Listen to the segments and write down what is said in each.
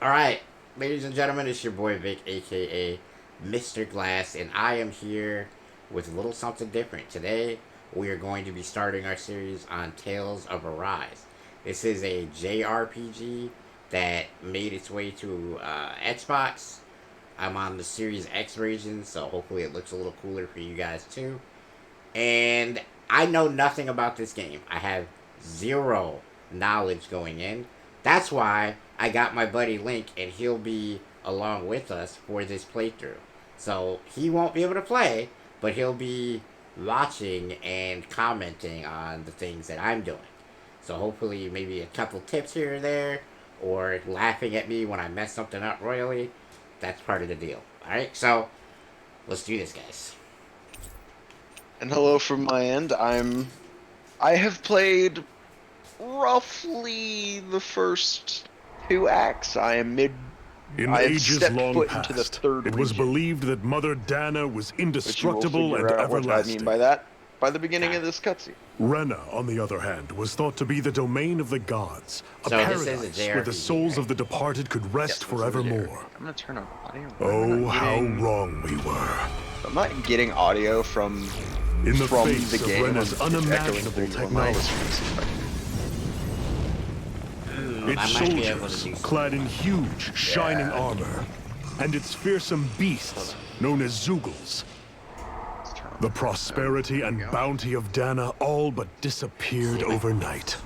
All right, ladies and gentlemen, it's your boy Vic, aka Mr. Glass, and I am here with a little something different. Today, we are going to be starting our series on Tales of Arise. This is a JRPG that made its way to Xbox. I'm on the Series X version, so hopefully it looks a little cooler for you guys too. And I know nothing about this game. I have zero knowledge going in. That's why I got my buddy Link, and he'll be along with us for this playthrough. So he won't be able to play, but he'll be watching and commenting on the things that I'm doing. So hopefully, maybe a couple tips here or there, or laughing at me when I mess something up royally. That's part of the deal. All right, so let's do this, guys. And hello from my end. I have played roughly the first two acts. I am mid. In I have ages stepped long foot past, into the third it was region, believed that Mother Dana was which you will indestructible and figure out what I everlasting. mean by that by the beginning of this cutscene. Rena, on the other hand, was thought to be the domain of the gods, a So this is a paradise where the JRPG, souls right? of the departed could rest forevermore. I'm gonna turn on audio. Oh, how wrong we were. I'm not getting audio from In the from face the of game. Rena's It's echoing unimaginable through your technology. Its I might be able to soldiers, do something. clad in huge, shining armor, and its fearsome beasts, known as Zoogles. The prosperity and bounty of Dana all but disappeared overnight.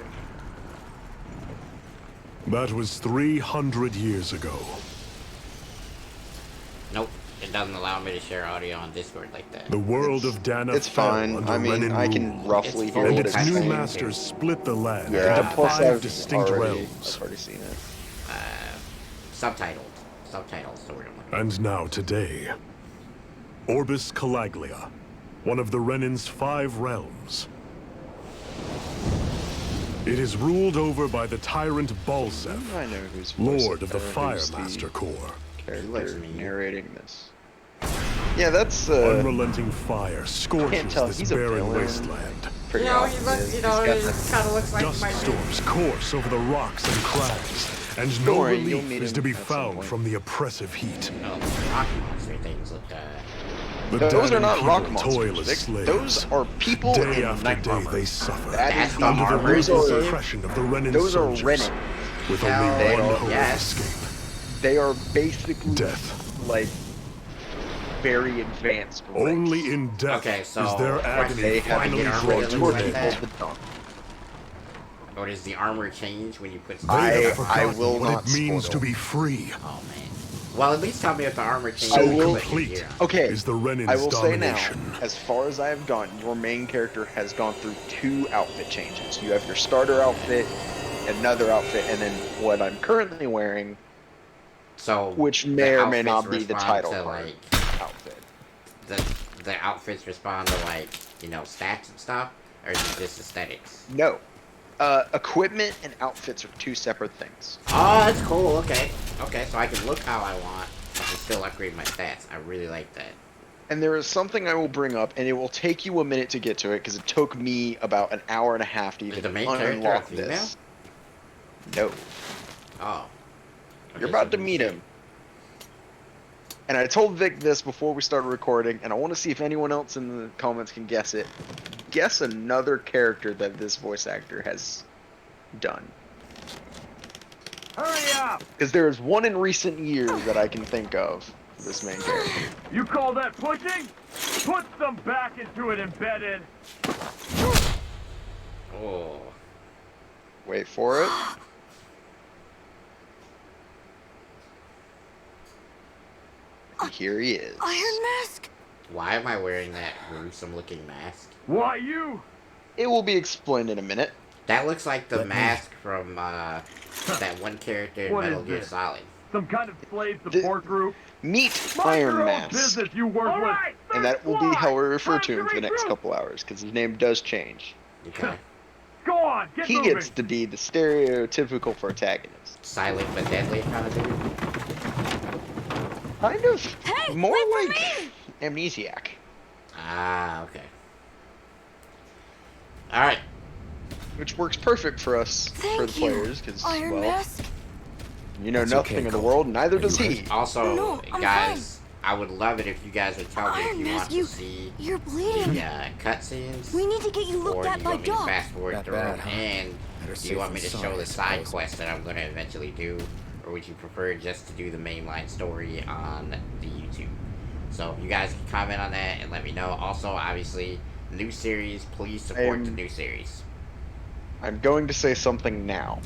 That was 300 years ago. Nope, it doesn't allow me to share audio on Discord like that. The world of Dana It's fell fine. under I mean, Renan I can rule, roughly It's hear and what its it's new saying. masters split the land Yeah, into plus 5 I've distinct already realms. seen it. Subtitles, so we're looking. And now today, Orbis Calaglia, one of the Renin's 5 realms. It is ruled over by the tyrant Balsef, I know who's Lord of the who's Firemaster Corps. character mean. narrating this. Yeah, that's Unrelenting fire can't scorches tell. this He's a barren villain. wasteland. pretty You know, obvious. he looks, He's got the- kind of looks like Dust my storms course over the rocks and crags, and no Don't worry, you'll relief meet is him to be at some found point. from the oppressive heat. Oh, the Rocky Monster things look, The Those are Danan not rock people toil monsters. as slaves. Those are people Day in after knight day armor. they suffer That That's is the under the armor those ruthless are, oppression of the Renin those are soldiers, Renin. with Hell, only they one are- hope yes. of escape. They are basically Death. like very advanced. race. Only in death Okay, so is their question, agony They have finally get armor brought that to looks an like end. that? Or does the armor change when you put They stuff I have on? forgotten will what not it means spoil. to be free. Oh man. Well, at least tell me if the armor changes. I So will- complete Okay, is the Renin's I will say now, domination. as far as I have gone, your main character has gone through 2 outfit changes. You have your starter outfit, another outfit, and then what I'm currently wearing, So which the may or may outfits not be the respond title to, card like, outfit. the outfits respond to, like, you know, stats and stuff, or is it just aesthetics? No. Equipment and outfits are 2 separate things. Oh, that's cool. Okay, so I can look how I want. I can still upgrade my stats. I really like that. And there is something I will bring up, and it will take you a minute to get to it, because it took me about an hour and a half to Is even the main character a unlock female? this. No. Oh. You're Okay, about so to we meet see- him. And I told Vic this before we started recording, and I want to see if anyone else in the comments can guess it. Guess another character that this voice actor has done. Hurry up! Because there is one in recent years that I can think of for this main character. You call that pushing? Put some back into it, embedded. Oh. Wait for it. And here he is. Iron Mask? Why am I wearing that gruesome looking mask? Why you? It will be explained in a minute. That looks like the Let me- mask from that one character in What Metal is Gear this? Solid. Some kind of slave support group? Meet Mind your Iron own Mask. business, you worthless. And that will be how we refer to him for the next couple hours, because his name does change. Okay. Go on, get He moving. gets to be the stereotypical protagonist. Silent but deadly kind of dude. Kind of. Hey, More wait for like me! Amnesiac. Ah, okay. Alright. Which works perfect for us, for the Thank you, players, because, Iron well, Mask. You know That's nothing okay, of the Cole. world, neither Are does you he. Also, No, I'm guys, I would love it if you guys would tell me if Iron you want Matthew, to see you're bleeding. the cutscenes, We need to get you or looked do at you by want me to Doc. fast forward Not through bad, them, huh? and Better do you safe want me than to sorry, show the I side suppose. quests that I'm going to eventually do, or would you prefer just to do the mainline story on the YouTube? So you guys can comment on that and let me know. Also, obviously, new series, please support the new series. I'm going to say something now.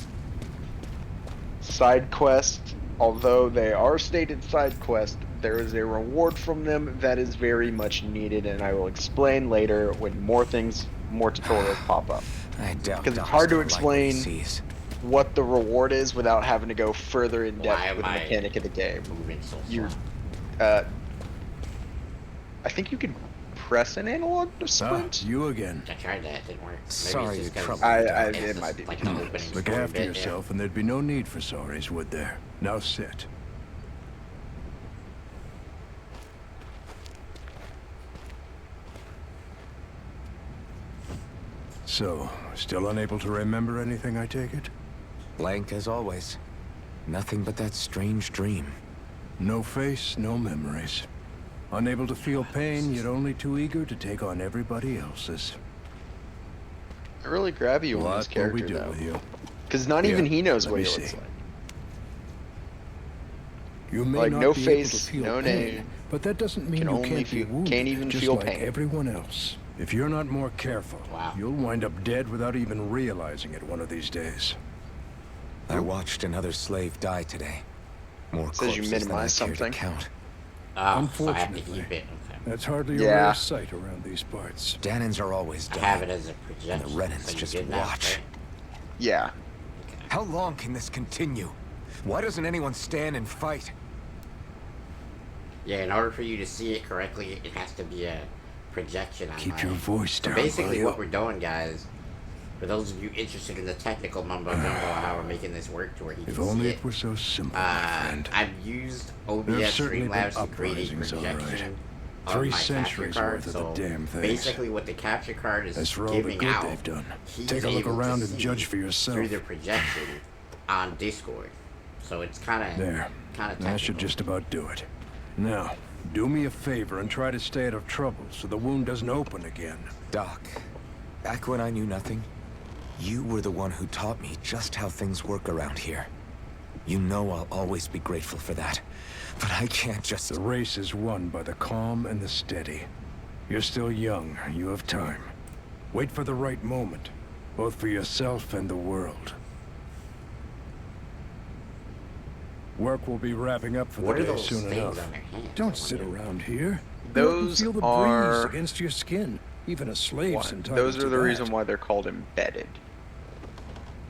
Side quest, although they are stated side quest, there is a reward from them that is very much needed, and I will explain later when more tutorials pop up. I doubt Because it's Doc's hard to gonna like what he explain sees. what the reward is without having to go further in Why depth am with the I mechanic of the game. moving so You're, slow? I think you can press an analog to Ah, sprint. you again. I tried that, didn't work. Maybe Sorry it's just to 'cause trouble you, I- Doc. it's it just might be like because the of opening this. Look story after bit, yeah. yourself, and there'd be no need for sorries, would there? Now sit. So, still unable to remember anything, I take it? Blank as always. Nothing but that strange dream. No face, no memories. Unable to feel pain, yet only too eager to take on everybody else's. I really grab you on this What will we character do though, with you? because not Here, even he knows let what me he see. looks like. You may Like, not no be face, able to feel no pain, name. but that doesn't mean Can you only can't be feel- wounded, can't even just feel like pain. everyone else. If you're not more careful, Wow. you'll wind up dead without even realizing it one of these days. I watched another slave die today. More Says you corpses than I minimize care to something. count. Oh, so I have to Unfortunately. keep it. Okay. That's hardly a Yeah. rare sight around these parts. Dannons are always I dying. have it as a projection. Renans so you just get that, watch. right? Yeah. Okay. How long can this continue? Why doesn't anyone stand and fight? Yeah, in order for you to see it correctly, it has to be a projection on Keep my your end. voice So down, basically will what you? we're doing, guys, for those of you interested in the technical mumbo jumbo on how we're making this work to where he If can see only it, it were so simple, my friend. I've used There's OBS certainly been Streamlabs to create a uprisings, all right. projection of 3 my capture centuries card. worth of the So damn things. basically what the capture card is As for all the giving good out, they've done, he's take a look able to around and see judge for yourself. through the projection on Discord. So it's kind of There. technical. That should just about do it. Now, do me a favor and try to stay out of trouble so the wound doesn't open again. Doc, back when I knew nothing, you were the one who taught me just how things work around here. You know I'll always be grateful for that. But I can't just... The race is won by the calm and the steady. You're still young. You have time. Wait for the right moment, both for yourself and the world. Work will be wrapping up for What the are day those soon things enough. on their hands? Don't I sit wonder. around here. Those Feel the are- breeze against your skin. Even a slave's entitled Those to are the that. reason why they're called embedded.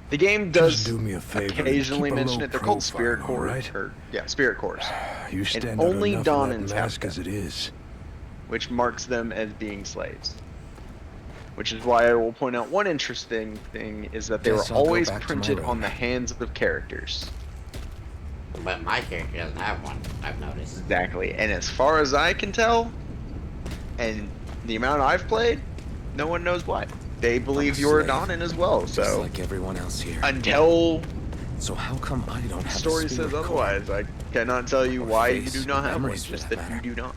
The game Just does do me a favor and occasionally keep a mention low it. They're called profile, spirit all cores, right? or yeah, spirit cores, You stand only out enough in Donans that have mask them. as it is. which marks them as being slaves. Which is why I will point out one interesting thing is that they Guess were I'll go always back to my printed room. on the hands of characters. But my character doesn't have one, I've noticed. Exactly. And as far as I can tell, and the amount I've played, no one knows why. They believe you're a slave. Donan as well, Just so like everyone else here. until So how come I don't have story a says spirit core? otherwise, I cannot tell you Or why you face, do not or have one, memories for just that that you matter. do not.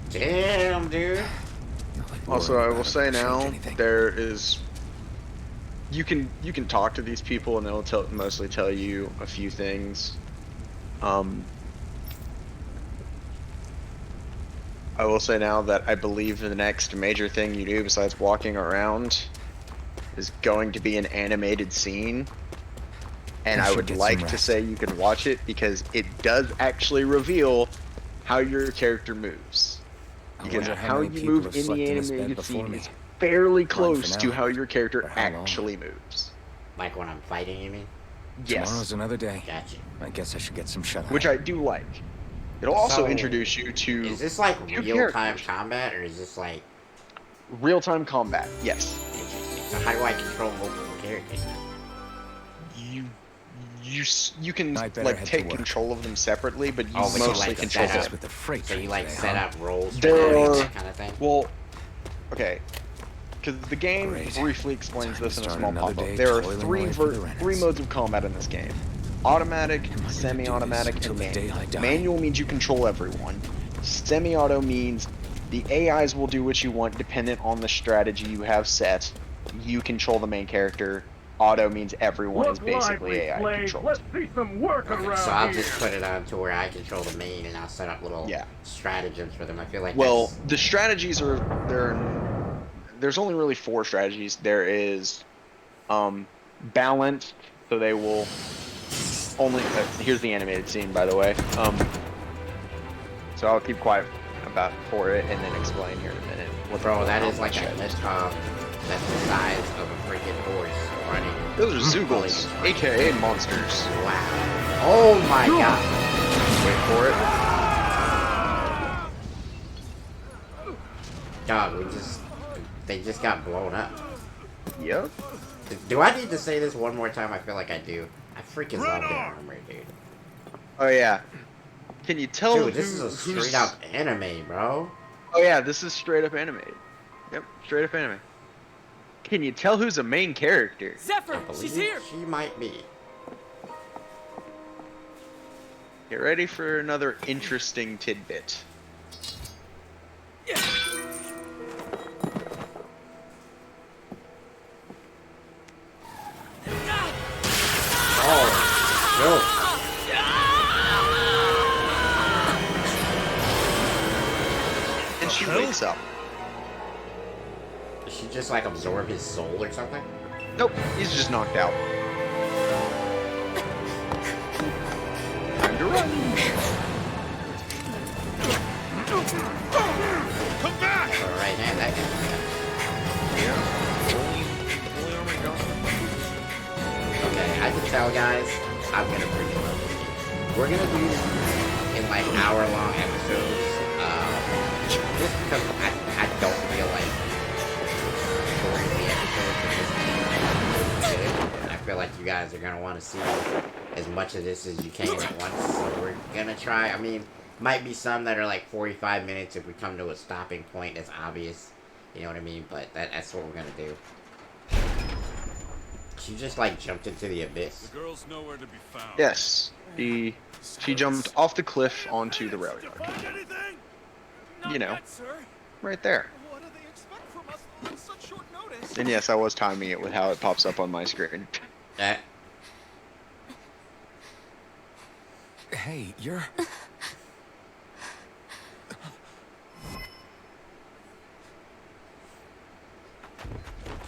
Damn, dude. Not like Also, worrying I will about it say won't change now, anything. there is. You can talk to these people and they'll mostly tell you a few things. I will say now that I believe the next major thing you do besides walking around is going to be an animated scene. And I I should would get some like to rest. say you can watch it because it does actually reveal how your character moves. I Because wonder how many you people move have in slept the this bed animated before scene me. is fairly for close to now, how your character but how long? actually moves. Like when I'm fighting, you mean? Tomorrow's Yes, another day. Gotcha. I guess I should get some shut eye. which I do like. It'll also So, introduce you to Is this like two real-time characters. combat, or is this like real-time combat. Yes, interesting? So how do I control multiple characters then? you can I better like head to take work. control of them separately, but you Oh, but you mostly like to control set them. up- with the freight So you train like today, set huh? up roles for There them and are- that kind of thing? Well, okay, because the game Great. briefly explains Time this to in a start small another pop-up. day There are toiling three away for the three Renans. modes of combat in this game: automatic, I'm gonna do semi-automatic, this and till the day I manual. die. Manual means you control everyone. Semi-auto means the AIs will do what you want dependent on the strategy you have set. You control the main character. Auto means everyone is Look basically lively, AI slaves. controlled. Let's see some work Okay, around so I'll here. just put it on to where I control the main, and I'll set up little Yeah. stratagems for them. I feel like Well, that's, the strategies are there's only really 4 strategies. There is balanced, so they will only here's the animated scene, by the way. So I'll keep quiet about for it and then explain here in a minute. bro, that how is like much a it is. Mistcom that's the size of a freaking horse running. Those are Zoogles, aka monsters. Wow. Oh my god. Wait for it. Dog, they just got blown up. Yep. Do I need to say this one more time? I feel like I do. I freaking love their armor, dude. Oh yeah. Can you tell Dude, this is a who's- straight up anime, bro. Oh yeah, this is straight up animated. Yep, straight up anime. Can you tell who's a main character? I Zephyr, believe she's here. she might be. Get ready for another interesting tidbit. Oh, And she wakes up. yo. Did she just like absorb his soul or something? Nope, he's just knocked out. Time to run. Alright, man, that Okay, I can tell, guys, I'm gonna freaking love this game. We're gonna do in like hour-long episodes, just because I don't feel like recording the episodes of this game is good. I feel like you guys are gonna want to see as much of this as you can at once, so we're gonna try. I mean, might be some that are like 45 minutes if we come to a stopping point that's obvious, you know what I mean, but that's what we're gonna do. She just like jumped into the abyss. The girl's nowhere to be found. Yes, she jumped off the cliff onto the rail yard. Find anything? You know, Yet, sir. right there. What do they expect from us on such short notice? And yes, I was timing it with how it pops up on my screen. That Hey, you're...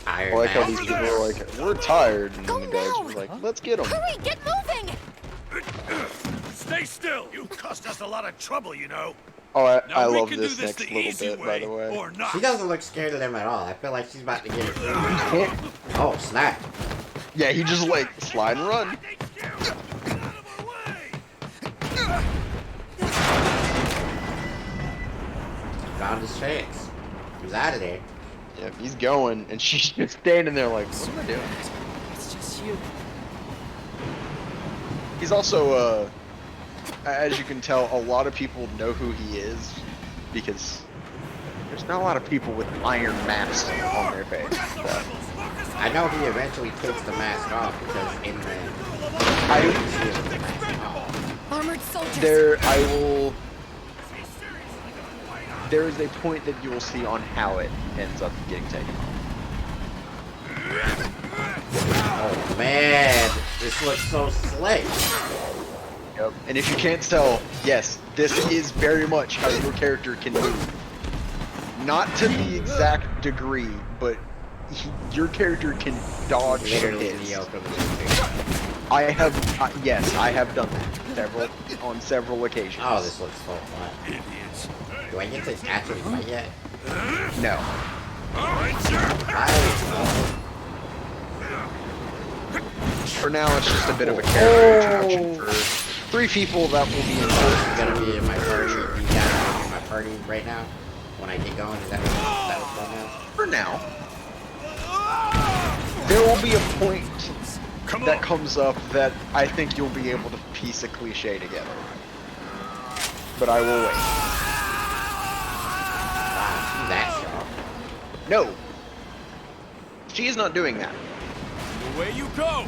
I Iron like how Man. these people are like, we're tired, and Go the guys now! are like, let's get them. Hurry, get moving! Stay still. You cost us a lot of trouble, you know. Oh, Now I we love can this do this next the little easy bit, way, by the way. or not. She doesn't look scared of them at all. I feel like she's about to get it. Can't- Oh, snap. Yeah, he just like slide and run. Get out of our way. Found his chance. He's out of there. Yep, he's going, and she's just standing there like, what am I doing? It's just you. He's also, as you can tell, a lot of people know who he is because there's not a lot of people with iron masks on their face. So, I know he eventually takes the mask off because in the I she is the mask off. Armored soldiers! there is a point that you will see on how it ends up getting taken off. Oh man, this looks so slick. Yep. And if you can't tell, yes, this is very much how your character can move. Not to the exact degree, but your character can dodge Literally hits. Neo from the movie. I have, yes, I have done that on several occasions. Oh, this looks so fun. Idiots. Do I get to actually fight yet? No. All right, sir. I For now, it's just a bit of a character introduction for 3 people that will be I'm involved. gonna be in my party. You guys are in my party right now. When I get going, is that what's fun now? For now. There will be a point Come that on. comes up that I think you'll be able to piece a cliche together. But I will wait. Wow, she's that strong. No. She's not doing that. Away you go!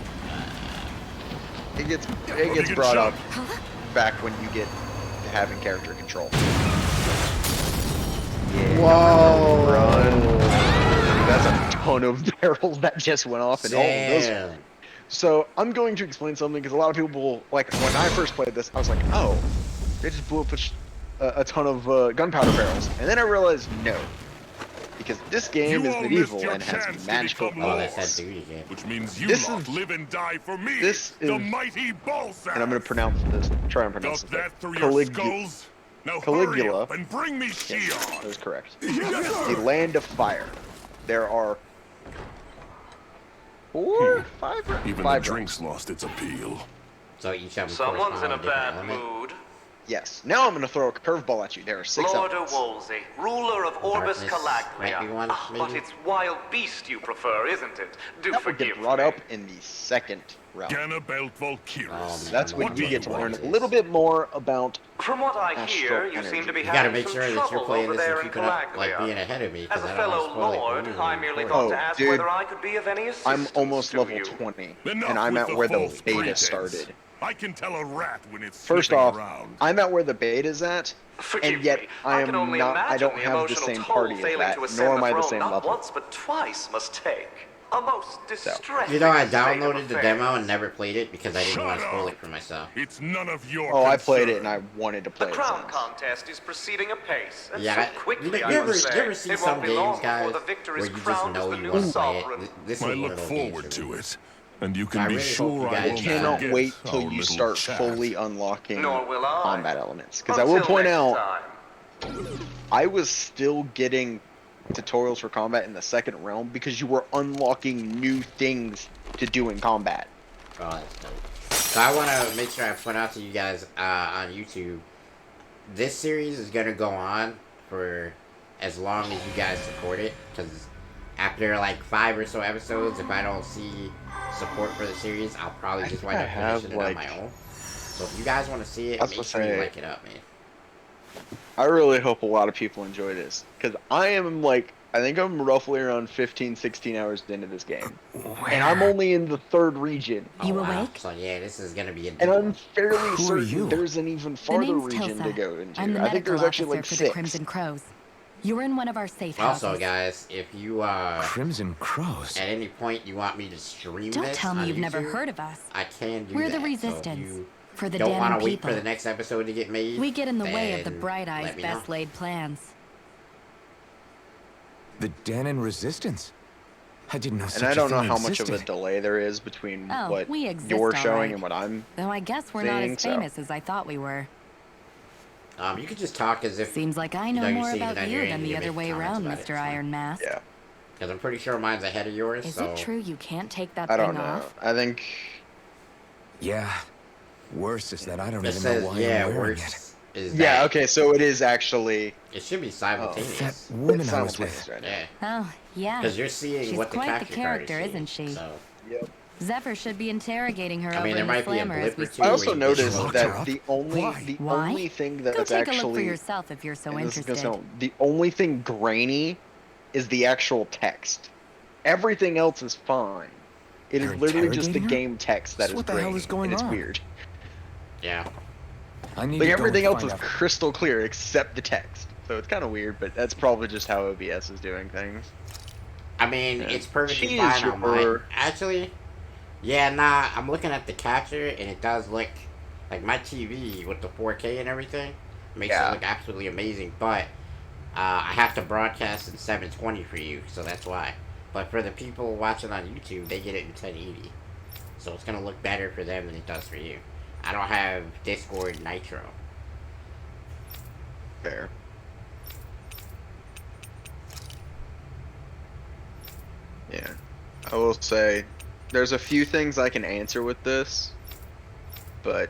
It gets Taking brought shot. up back when you get to having character control. Yeah. Whoa! Run. That's a ton of barrels that just went off, and all of those. Damn. So I'm going to explain something because a lot of people, like when I first played this, I was like, oh, they just blew up a ton of gunpowder barrels, and then I realized no, because this game You is all medieval missed your and chance has to magical become Oh, powers. that's that duty game. Which means you This lot is- live and die for me, this the is- mighty Balsac. And I'm going to pronounce this. Try and pronounce Got this. that through your skulls? Now hurry Caligula. up and bring me That Shion. is correct. The Land of Fire. There are five Even the realms. drink's lost its appeal. So each of them Someone's in correspond a to different bad element. mood. Yes. Now I'm going to throw a curveball at you. There are 6 Lord elements. Wolsey, ruler of Orbis Darkness might be Calagnia. one, But maybe? it's wild beast you prefer, isn't it? Do That would forgive get brought me. up in the second realm. Ganabelt Oh, Valkyris. man. That's when What you do get to you learn want? a little bit more about. From what I Astral hear, you energy. seem to be You gotta having make some sure that you're trouble playing over this there and in keeping up, like Calagnia. being ahead of me. 'cause As a I don't wanna fellow spoil it for lord, you I when merely you thought play to it. ask dude, whether I could be of any assistance I'm almost to level you. 20, Enough and I'm with at the where the false beta pretense. started. I can tell a rat when it's First sniffing off, around. I'm at where the beta's at, Forgive and yet me. I am can only not. imagine I don't the have the emotional same toll party as failing that, to ascend nor am I the throne same not level. once but twice must take. A most distressing You know, I state of downloaded the affairs. demo and never played it because I didn't Shut want to spoil up. it for myself. It's none of your Oh, I played it concern. and I wanted to The play it. crown since. contest is proceeding apace, and Yeah, so quickly, you I ever, must say. you ever see It some won't be long games, guys, before the victor where is you just crowned know as the you new want to play it? sovereign. This is I one look of those forward games for me. to it, and you I can be really hope sure you I guys won't I cannot forget wait our till you little start chat. fully unlocking Nor will I. combat elements. Because I will Until point next out, time. I was still getting tutorials for combat in the second realm because you were unlocking new things to do in combat. Oh, that's dope. So I want to make sure I point out to you guys on YouTube, this series is going to go on for as long as you guys support it, because after like 5 or so episodes, if I don't see support for the series, I'll probably just wind I up have, finishing it on like- my own. So if you guys want to see it, I was make gonna sure you say- like it up, man. I really hope a lot of people enjoy this because I am like, I think I'm roughly around 15, 16 hours into this game. And I'm only in the 3rd region. You Oh, wow. awake? So yeah, this is going to be a And I'm fairly Who are certain you? there's an even farther name's region to Tilsa. go into. I'm the I think medical there's actually officer like for the 6. Crimson Crows. You're in one of our safe houses. Also, guys, if you Crimson Crows. at any point you want me to stream Don't this tell me on you've never YouTube, heard of us. I can do We're that. the So if Resistance. you For the don't want Danon to wait people. for the next episode to get made, We get in the way of the then Bright let Eyes' me know. best laid plans. The Danon Resistance? I didn't know such And I don't a know thing how much of a existed. delay there is between Oh, what we exist, you're all showing right. and what I'm. Though I guess we're not as Think so. famous as I thought we were. You could just talk as if, Seems like I you know know, you're more seeing about it on you your than end, the you other make way comments around, about it, Mr. it's fine. Iron Mask. Yeah. because I'm pretty sure mine's ahead of yours. Is so it true you can't take that I thing don't know. off? I think. Yeah. Worse is that I don't It even says, know why yeah, I'm wearing it. worse is Yeah, that. okay, so it is actually. It should be That simultaneous. woman it's I was simultaneous with. right now. Yeah, Oh, yeah. because you're seeing She's what the quite the capture card is character, seeing, isn't she? So, Yep. Zephyr should be interrogating her I over mean, there in the might be a slammer as blip we or two speak. I where also you get noticed locked that up. the Why? only thing Go that's take a actually look for yourself if you're so and this is interested. gonna sound- the only thing grainy is the actual text. Everything else is fine. It is They're literally just the interrogating her? game text that So is what the hell grainy, is going and it's on? weird. yeah. I need Like to go everything and else find is out. crystal clear except the text. So it's kind of weird, but that's probably just how OBS is doing things. I mean, Yeah. it's perfectly She fine is on mine. your- Actually, yeah, nah, I'm looking at the capture, and it does look like my TV with the 4K and everything makes Yeah. it look absolutely amazing. But I have to broadcast in 720 for you, so that's why. But for the people watching on YouTube, they get it in 1080, so it's gonna look better for them than it does for you. I don't have Discord Nitro. Fair. Yeah. I will say, there's a few things I can answer with this, but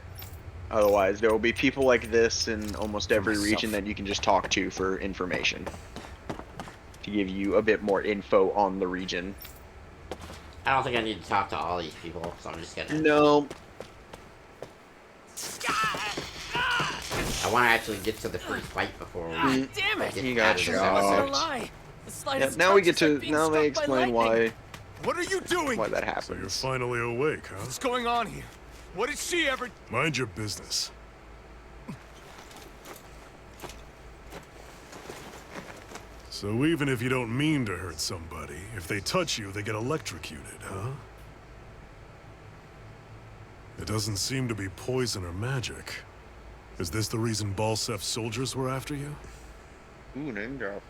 otherwise, there will be people like this in almost every myself. region that you can just talk to for information. To give you a bit more info on the region. I don't think I need to talk to all these people, so I'm just gonna. No, I want to actually get to the first fight before we Damn it! get You out got of this shot. That wasn't a episode. lie. The yeah, slightest now we touch get is like to, being now they struck by explain lightning. why What are you doing? why that So you're happens. finally awake, huh? What's going on here? What did she ever... Mind your business. So even if you don't mean to hurt somebody, if they touch you, they get electrocuted, huh? It doesn't seem to be poison or magic. Is this the reason Balsef's soldiers were after you? Ooh, name drop.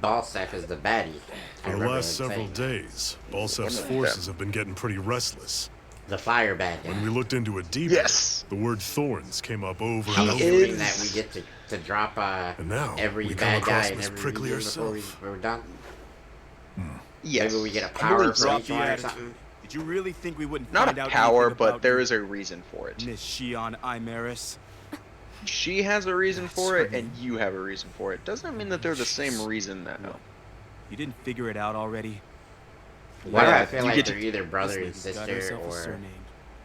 Balsef is the baddie. I For the remember last him several saying days, Balsef's forces have been getting pretty restless. the fire bad guy. When we looked into it deeper, Yes. the word thorns came up over I'm and over. assuming is- that we get to drop And now, every we come bad guy across in Miss every Prickly region before herself. we're done. Yes. Maybe we get a I power believe for so. each one or something. Did you really think we wouldn't Not find a out power, anything but about there you, is a reason for it. Miss Shion Imaris? She has a reason for it, right. and you have a reason for it. Doesn't mean that they're the same reason, though. You didn't figure it out already? Why do Yeah, I feel you like get to- they're either brother and This lady's got sister herself a or surname,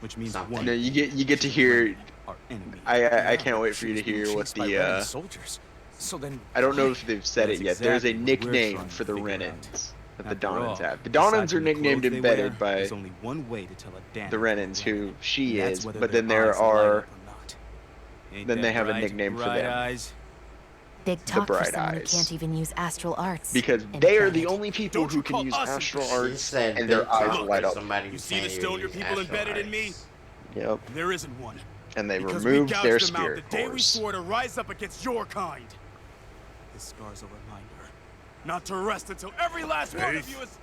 which means something. one. No, you get to hear. Our enemy. I can't wait for She you to was being hear what chased by the. Renan soldiers. So then, I don't know why? if they've said That's it yet. There's a exactly what we're nickname trying to for the figure out. Renans that the After all, Donans have. The aside Donans are from the nicknamed clothes they embedded wear, by there's only one way to tell a Dan the from a Renans, who Renan, she and that's is, whether but their then there eyes light are. up or not. Ain't Then that they have a right, nickname for Bright them. Eyes? Big talk for Bright someone who Eyes. can't even use astral arts. Because they are the Embedded. only people Don't who you can call use us astral She arts, said and big their eyes talk light for up. somebody who You see can't the stone your use people astral embedded in me? arts. Yep. There isn't one. And they Because removed we their gouged them out spirit the day we cores. swore to rise up against your kind. This scar's a reminder, not to rest until every last one of Faith. you is.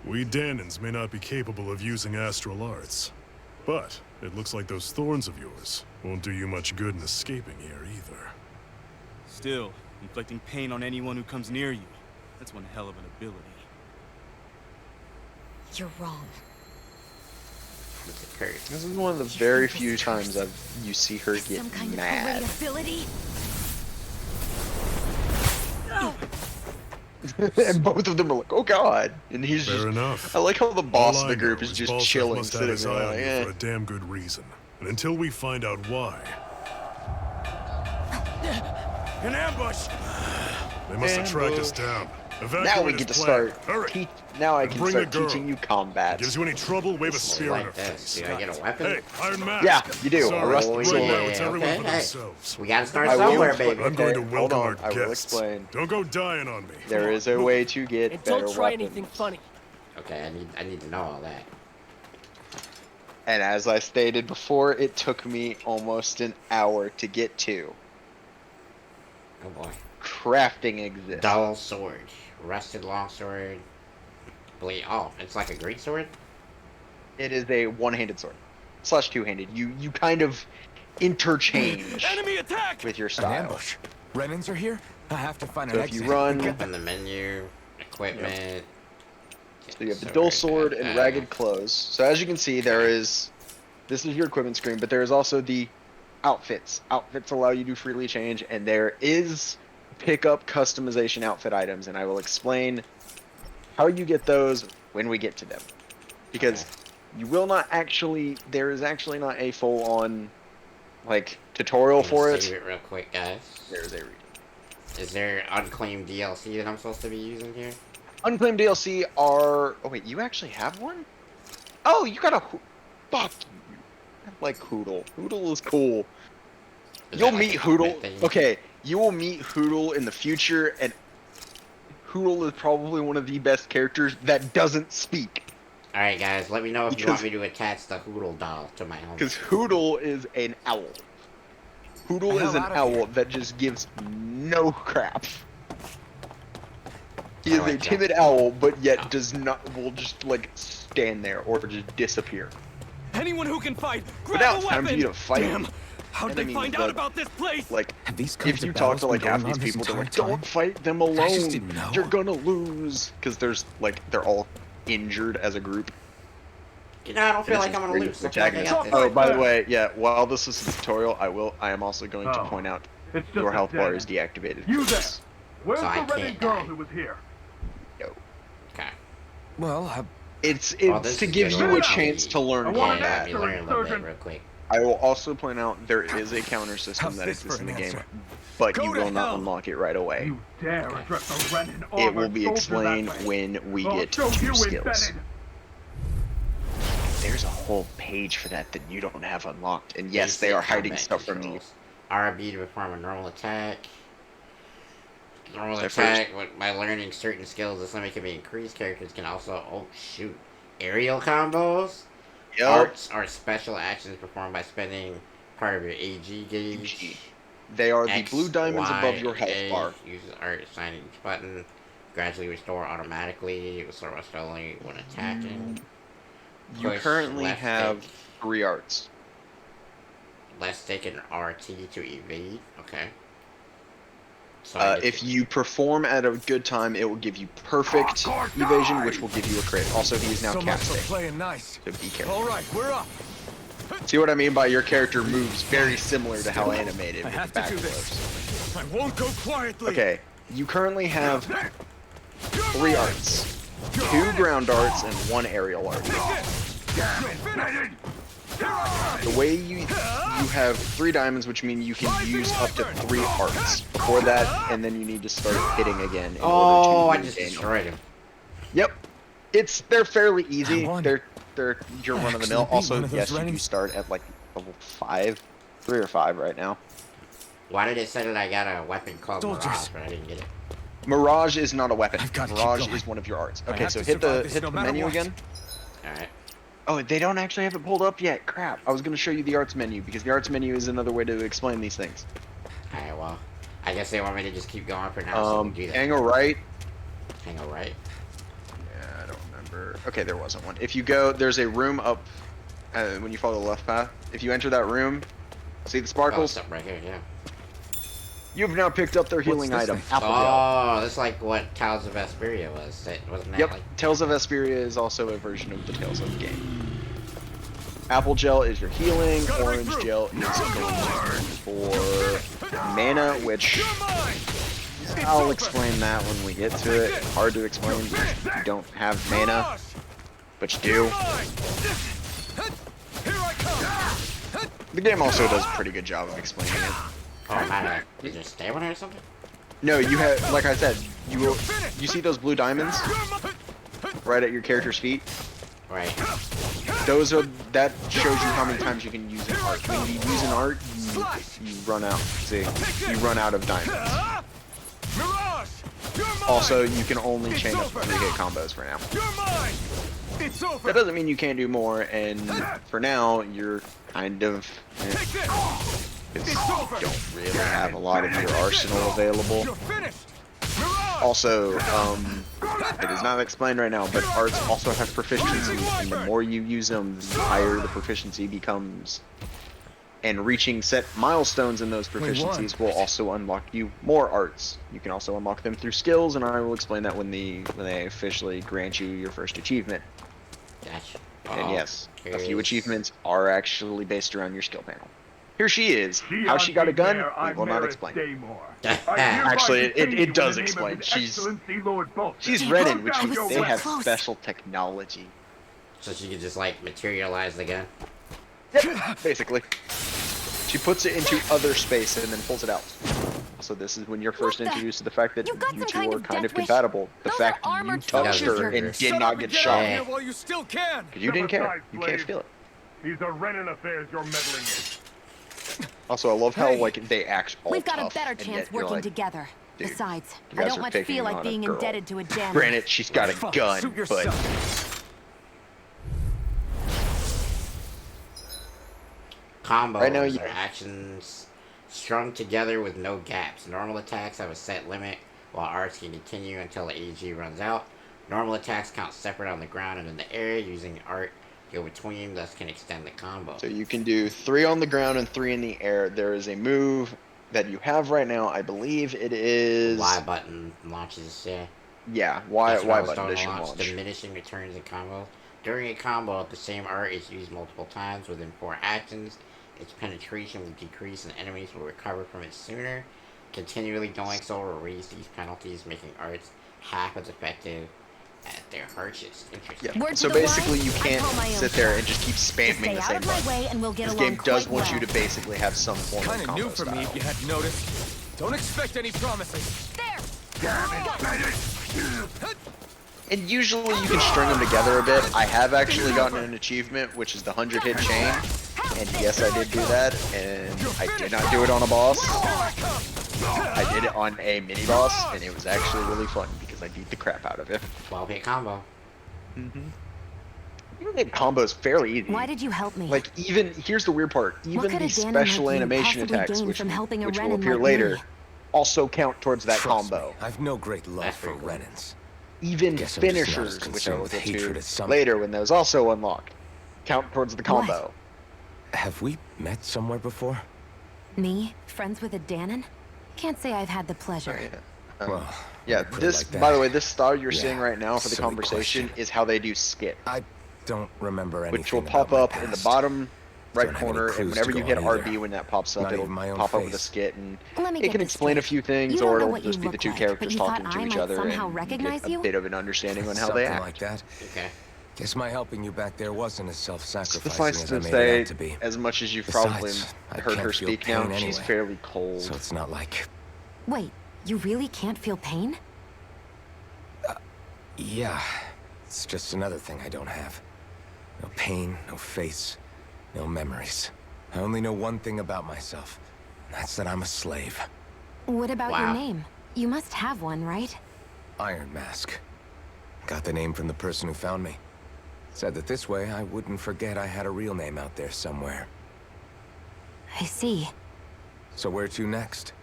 We Danans may not be capable of using astral arts, but it looks like those thorns of yours won't do you much good in escaping here either. Still, inflicting pain on anyone who comes near you. That's one hell of an ability. You're wrong. With the curse. This is one of the very few times you see her get Some kind mad. of great ability. And both of them are like, "Oh God!" And he's Fair just. enough. I like how the boss All of I the group know is just Balsef chilling, must have sitting his there eye on like, you "Eh." for a damn good reason. And until we find out why, An ambush! they must have tracked us Ambush. down. Now Evacuate we as get to planned. start. Hurry! Now I And can bring start the girl. teaching you combat. Gives you any trouble, wave a spear in her Like this. face. Do I get a weapon? Hey, Iron Mask! Yeah, you do. A Sorry, rusty right sword. now it's Yeah, everyone okay, for hey. themselves. We gotta start I will somewhere, explain- baby. I'm going to Okay, hold welcome on, our I will guest. explain. Don't go dying on me. There Come is on, a move. way to get And better don't try weapons. anything funny. Okay, I need to know all that. And as I stated before, it took me almost an hour to get to. Oh boy. Crafting exists. Dull sword. Rusted longsword. Blade. Oh, it's like a great sword? It is a one-handed sword. / two-handed. You kind of interchange Enemy attack! with your An style. ambush. Renans are here? I have to find So an if you exit. run- Open the menu. Equipment. So you have the dull sword and ragged clothes. So as you can see, this is your equipment screen, but there is also the outfits. Outfits allow you to freely change, and there is pick up customization outfit items, and I will explain how you get those when we get to them. Because you will not actually, there is actually not a full-on, like, tutorial I'm gonna for save it. it real quick, guys. There's a reason. Is there unclaimed DLC that I'm supposed to be using here? Unclaimed DLC are. Oh wait, you actually have one? Oh, you got a. Fuck you. I like Hoodle. Hoodle is cool. Is You'll that like meet a Hoodle. equipment thing? Okay, you will meet Hoodle in the future, and Hoodle is probably one of the best characters that doesn't speak. Alright, guys, let me know if you Because- want me to attach the Hoodle doll to my home. Because Hoodle is an owl. Hoodle The is hell an out of owl here. that just gives no crap. He I is a like that. timid owl, but yet does not will just like stand there or just disappear. Anyone who can fight, But grab now a it's weapon! time for you to fight. Damn! How'd they enemies, find but- out about this place? Like, Have these if kinds you of talk to battles like been half going these on this people, they're entire like, "Don't time? fight them I alone. just didn't know." You're gonna lose." Because there's like they're all injured as a group. You know, I don't feel And like it's I'm gonna very lose. I feel like I got protagonist. this. Oh, by the way, yeah. While this is a tutorial, I am also going to Oh. point out It's just your a health bar dead is deactivated. You there! Where's So I the Reddit can't girl die. who was here? Okay. Well, It's Oh, this to is give good. you a Learn chance to I learn want Yeah, an let combat. me learn a little bit surgeon. real quick. I will also point out there is a counter system How's that this exists for in the an game, answer? but Go you to will not hell. unlock it right away. You dare address a Renan It will armored be soldier explained that way. when we I'll get show to you skills. embedded. There's a whole page for that you don't have unlocked, and yes, they Basic are hiding combat stuff from you. controls. RB to perform a normal attack. Normal So attack, by learning certain skills, this limit can be increased. Characters can also, oh shoot, aerial combos. Yep. Arts are special actions performed by spending part of your AG gauge. They are the X, blue diamonds Y, above your health A bar. uses art assigning each button. Gradually restore automatically. It will restore only when attacking. You Push, currently left have stick. 3 arts. Left stick and RT to evade. Okay. So I get If to- you perform at a good time, it will give you perfect evasion, which will give you a crit. Also, he is now So much for casting, playing nice. so be careful. All right, we're up. See what I mean by your character moves very similar to how animated I with have the to do back this. blows. I won't go quietly. Okay, you currently have 3 arts. 2 ground arts and 1 aerial art. The way you have 3 diamonds, which mean you can use up to 3 arts for that, and then you need to start hitting again. In Oh, order I to just gain them. destroyed him. Yep, they're fairly easy. I won. They're your I run of the actually mill. beat Also, one of those yes, you do Rennings. start at like level 5, 3 or 5 right now. Why did it say that I got a weapon called Soldiers. Mirage, but I didn't get it? Mirage is not a weapon. I've gotta keep Mirage going. is one of your arts. I Okay, have so to hit survive the this hit no the matter menu what. again. Alright. Oh, they don't actually have it pulled up yet. Crap. I was gonna show you the arts menu because the arts menu is another way to explain these things. Alright, well, I guess they want me to just keep going for now, so we'll do that. Angle right. Angle right. Yeah, I don't remember. Okay, there wasn't one. If you go, there's a room up when you follow the left path. If you enter that room, see the Oh, sparkles? it's up right here, yeah. You've now picked up their healing this item, thing? Apple Gel. Oh, that's like what Tales of Vesperia was. Wasn't that Yep, like... Tales of Vesperia is also a version of the Tales of game. Apple Gel is your healing, Gotta Orange regroup. Gel is for mana, which I'll explain that when we get to it. Hard to explain because you don't have mana, but you do. Here I come. The game also does a pretty good job of explaining it. Oh, my is there stamina or something? No, you have, like I said, you see those blue diamonds right at your character's feet? Right. That shows you how many times you can use an art. When you use an art, you run out. See, you run out of diamonds. Mirage, you're mine. Also, you can only chain up 3-hit combos for now. You're mine. It's over. That doesn't mean you can't do more, and for now, you're kind of... Take this. you It's over. don't really have a lot of your arsenal available. You're finished. Mirage. Also, it is not explained right now, but arts also have proficiency, and the more you use them, the higher the proficiency becomes. And reaching set milestones in those proficiencies will also unlock you more arts. You can also unlock them through skills, and I will explain that when they officially grant you your first achievement. Gotcha. And yes, a few here's- achievements are actually based around your skill panel. Here she is. She How she got a gun, there, we will not Imaris explain. Daymore. Actually, it I hereby detain does you in the name explain. of His She's- Excellency Lord Bolton. She's Damn, Renin, Put which down means your they have weapons. special technology. So she could just like materialize the gun. Yep, basically. She puts it into other space and then pulls it out. So this is when you're first What the- introduced to the fact that You got you some two kind are of kind of death wish? compatible. The Those fact are you armored touched soldiers. her and Shut did Shut not up get and get out shot. of here while you still can. Because you didn't Step care. aside, You can't slave. feel it. These are Renan affairs you're meddling in. Also, I love how Hey. like they act all We've got tough, a better and chance yet you're working like, together. dude, Besides, you I guys don't are much picking feel on like a being girl. indebted to a gem. Granted, she's got a Fuck, gun, suit but yourself. Combos Right now you- are actions strung together with no gaps. Normal attacks have a set limit, while arts can continue until the AG runs out. Normal attacks count separate on the ground and in the air. Using art go between, thus can extend the combo. so you can do 3 on the ground and 3 in the air. There is a move that you have right now. I believe it is Y button launches, yeah. yeah. Y That's what I was button talking mission about, launch. diminishing returns and combos. During a combo, the same art is used multiple times within 4 actions. Its penetration will decrease and enemies will recover from it sooner. Continually doing so will raise these penalties, making arts half as effective At their harshest. Interesting. Yeah. Word So to the basically, wise, you I can't call my own sit there shot. and just keep Just spamming stay the out same of my button. way and we'll get This along game does quite want you well. to basically have some form Kind of of combo new for me, style. if you hadn't noticed. Don't expect any promises. There! And usually you can string them together a bit. I have actually gotten an achievement, which is the 100-hit chain. And yes, I did do that, and I did not do it on a boss. I did it on a mini-boss, and it was actually really fun because I beat the crap out of it. 12-hit combo. Even the combo is fairly easy. Why did you help me? Like, even, here's the weird part, What even could the a Danon special like you animation possibly attacks, gain which, from helping a which will Renan appear like later, me? also count towards that Trust combo. me, I've no great love That's for pretty cool. Renans. Even Guess I'm just not as finishers, which I concerned will with get hatred to as some. later when those also unlock, count towards the combo. Have we met somewhere before? Me? Friends with a Danon? Can't say I've had the pleasure. Well, Yeah, put it this, like that. by the way, this style you're Yeah, seeing right now for the silly conversation question. is how they do skit, I don't remember anything which will about pop my up in the past. bottom right Don't have any corner, and clues whenever to you go hit on either. RB when that pops up, Not it'll even my own pop up with a face. skit, and Let me it get can this explain a straight. few things, You don't or know it'll what you just be the look two like, characters but you talking thought to I each might other, somehow and you recognize get a you? bit of an understanding on how Something they act. like that. Okay. Guess my helping you back there wasn't as self-sacrificing Suffice as to I made it say, out to be. as much as you've probably Besides, I heard can't her feel speak now, pain she's anyway. fairly cold. So it's not like... Wait, you really can't feel pain? Yeah. It's just another thing I don't have. No pain, no face, no memories. I only know one thing about myself. And that's that I'm a slave. What about Wow. your name? You must have one, right? Iron Mask. Got the name from the person who found me. Said that this way I wouldn't forget I had a real name out there somewhere. I see. So where to next?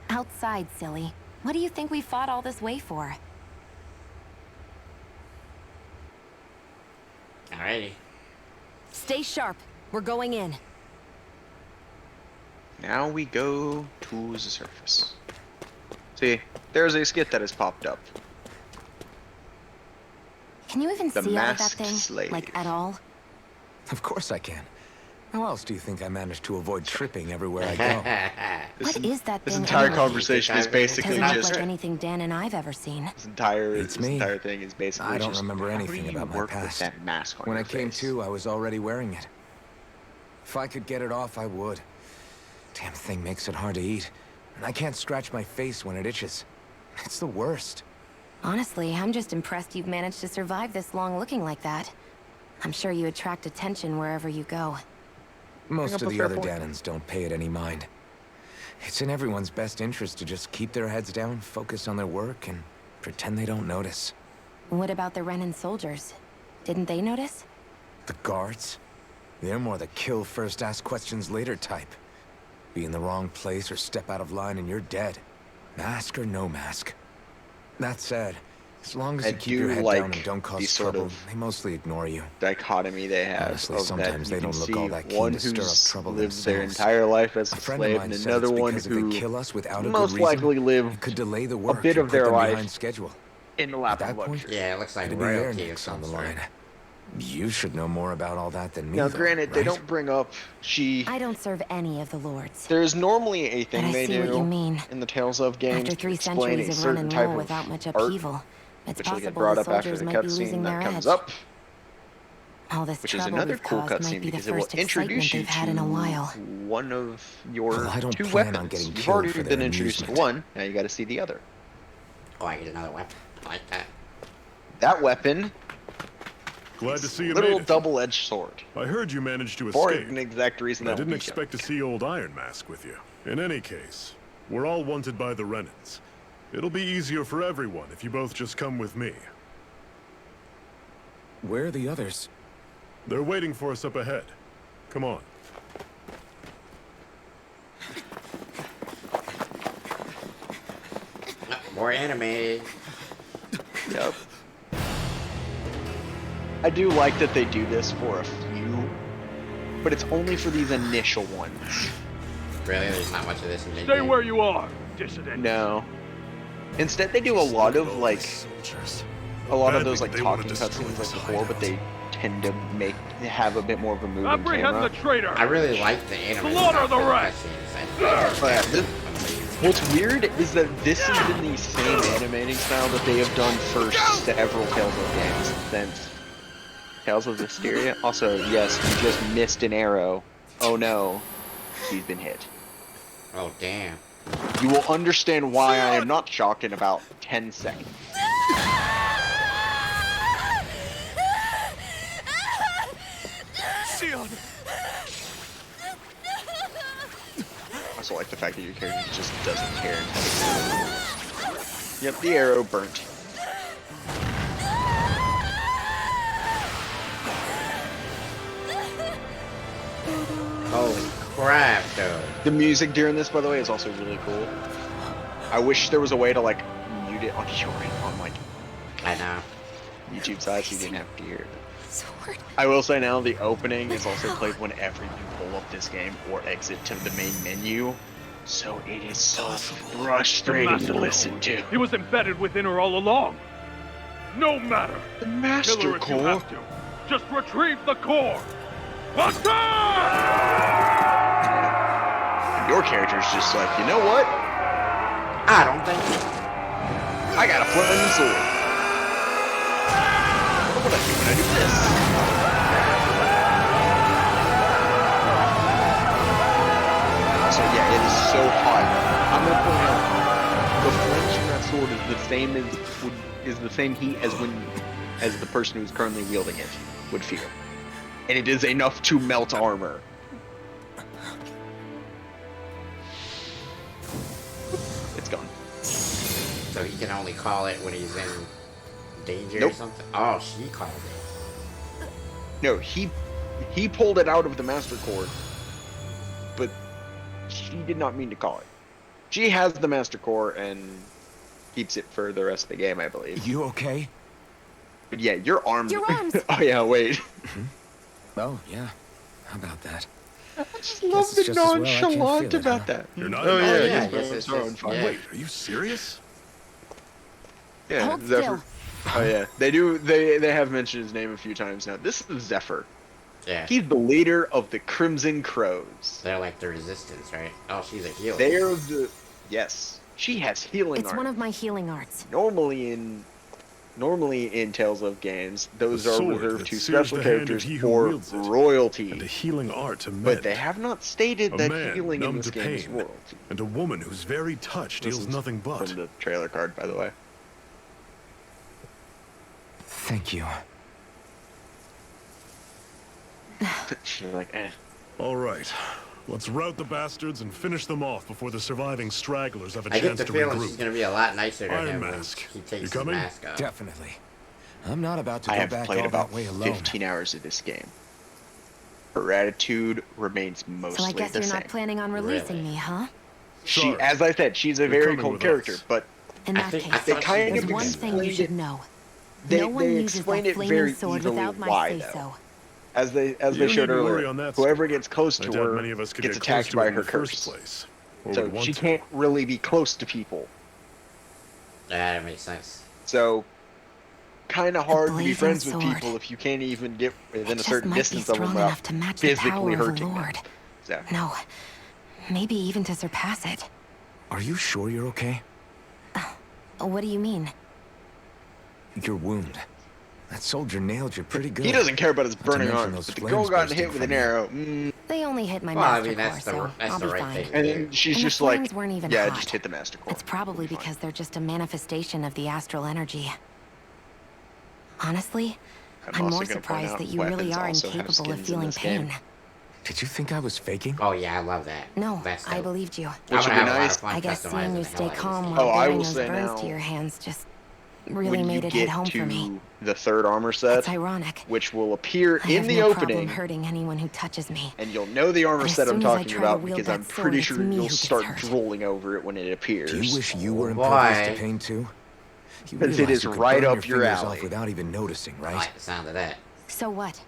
Outside, silly. What do you think we fought all this way for? Alrighty. Stay sharp. We're going in. Now we go to the surface. See, there's a skit that has popped up. Can you even The see out of that Masked thing? Slave. Like, at all? Of course I can. How else do you think I managed to avoid tripping everywhere I go? What is that This thing entire anyway? conversation is basically Doesn't look just like anything Dan and I've ever seen. this entire It's me. thing is basically I don't just, remember how do anything you about my work with past. that mask on When I your came face? to, I was already wearing it. If I could get it off, I would. Damn thing makes it hard to eat. And I can't scratch my face when it itches. It's the worst. Honestly, I'm just impressed you've managed to survive this long looking like that. I'm sure you attract attention wherever you go. Most up of a the fair other point. Danons don't pay it any mind. It's in everyone's best interest to just keep their heads down, focus on their work, and pretend they don't notice. What about the Renan soldiers? Didn't they notice? The guards? They're more the kill first, ask questions later type. Be in the wrong place or step out of line and you're dead. Mask or no mask. That said, as long as I you keep your do head like down and don't the cause sort trouble, of they mostly ignore you. dichotomy they have Honestly, of that sometimes you they can don't look see all that keen one to stir up who's trouble lived their themselves. entire life as a A friend of slave, mine and said another it's one because if who they kill us without a most good reason, likely lived it could delay the work bit and of put their them life behind schedule. in the At lap that of point, luxury. Yeah, it looks like It'd be their royalty of necks on some the sort. line. You should know more about all that than me. Now, though, granted, they right? don't bring up she. I don't serve any of the lords. There's normally a But thing I they see what you do mean. in the Tales of games After to 3 explain a centuries of certain run and type roll of without much art, upheaval, it's which will get possible brought the up after soldiers the might be losing cutscene their that comes edge. up, All this which is trouble another we've cool caused might cutscene be the because it will first excitement introduce you they've had in a while. to one of your Well, I don't two plan on weapons. getting You've killed already for been their introduced to amusement. one, now you got to see the other. Oh, I get another weapon. I like that. That weapon, Glad to see you literal made it. double-edged sword, I heard you managed to for escape. an exact reason I that didn't will be shown. expect to see old Iron Mask with you. In any case, we're all wanted by the Renans. It'll be easier for everyone if you both just come with me. Where are the others? They're waiting for us up ahead. Come on. More anime. Yep. I do like that they do this for a few, but it's only for these initial ones. Really, there's not much of this in JJ. Stay where you are, dissident. No. Instead, they do a lot of like a lot of those like They wanna talking destroy cutscenes like this before, but they tend to have a bit more of a moving Apprehend camera. the traitor. I really like the anime. Slaughter stuff the for rest. cutscenes. I think But it's this, amazing. What's weird is that this has been the same animating style that they have done for several Tales of games since Tales of Hysteria. Also, yes, he just missed an arrow. Oh no, he's been hit. Oh, damn. You will understand why I am not shocked in about 10 seconds. Sion! I also like the fact that your character just doesn't care. Yep, the arrow burnt. Holy crap, dude. The music during this, by the way, is also really cool. I wish there was a way to like mute it on like I know. YouTube side so you didn't have to hear it. Sword. I will say now the opening is also played whenever you pull up this game or exit to the main menu. So it is so frustrating to listen to. He was embedded within her all along. No matter. The Kill Master her if you Core. have to. Just retrieve the core. Basta! Your character's just like, you know what? I don't think. I got a flaming sword. What do I do when I do this? So yeah, it is so hot. I'm gonna point out the flames from that sword is the same heat as the person who's currently wielding it would feel, and it is enough to melt armor. It's gone. So he can only call it when he's in danger or Nope. something? Oh, she called it. No, he pulled it out of the Master Core, but she did not mean to call it. She has the Master Core and keeps it for the rest of the game, I believe. You okay? But yeah, your arms. Your arms! Oh yeah, wait. Oh, yeah. How about that? I just Guess love it's the just as well I can't nonchalant feel it, about huh? that. You're not Oh in yeah, love? yeah, yes, yes, it's it's throwing just- fun. yeah. Wait, are you serious? Yeah, Hold Zephyr. still. Oh yeah, they have mentioned his name a few times now. This is Zephyr. Yeah. He's the leader of the Crimson Crows. They're like the resistance, right? Oh, she's a healer. They are the yes. She has healing It's armor. one of my healing arts. Normally in Tales of games, those The are sword reserved that to sears special the hand of characters he who or wields it, and a royalty. healing art to men. But they have not stated A that man healing in numb this to game is pain, royalty. and a woman whose very touch This deals is nothing but. From the trailer card, by the way. Thank you. She's like, eh. All right, let's rout the bastards and finish them off before the surviving stragglers have a I get chance the to feeling she's regroup. gonna be a lot nicer to Iron him Mask. when he You takes his coming? mask off. Definitely. I'm not about to I go have back played all about that way alone. 15 hours of this game. Her attitude remains mostly So I guess the you're same. not planning on releasing Really? me, huh? She, Sorry. as I said, she's a You're very coming cool with character, us. but In I that think- I case, they thought kind there's of one thing you explained should it. know. They, no one they uses explained that it flaming very sword easily without my why, say though. so. As they You showed need to worry earlier, on that whoever score. gets close I to doubt her many of us could gets get close attacked to by it in her the first curse. place. Or So would want she to. can't really be close to people. Yeah, that makes sense. So, kind of hard to be blazing friends with sword. people if you can't even get It within a just certain might be distance of them strong without enough to match the physically power of a hurting them. lord. So, No, maybe even to surpass it. Are you sure you're okay? What do you mean? Your wound. That soldier nailed you pretty good. he doesn't care about his to burning mention arms, those but the flames girl got bursting hit with from an you. arrow. They only hit my Well, I master mean, core, that's so the I'll be right fine. thing to And do. then she's And just the like, flames weren't even yeah, I hot. just hit the master core. It's probably It'll be because they're just a manifestation of the astral energy. Honestly, fine. I'm also more gonna point surprised out that you really weapons are also have incapable of skins in feeling this game. pain. Did you think I was faking? Oh yeah, I love that. No, That's I dope. believed you. I'm Which gonna would be have a lot nice. of fun I guess customizing seeing you the hell stay out of calm this. while Oh, I bearing will those say burns now, to your hands just really when you made it hit get home for me. to the third armor set, It's ironic. which will appear I in have the no problem opening, hurting anyone who touches me. and you'll know the armor But as set I'm soon as I talking try to about wield because that I'm sword, pretty it's sure me you'll who gets start hurt. drooling over it when it appears. Do you wish you were Why? impervious to pain too? You Because it realize is you could right burn up your your fingers alley. off without even noticing, I right? like the sound of that. So what?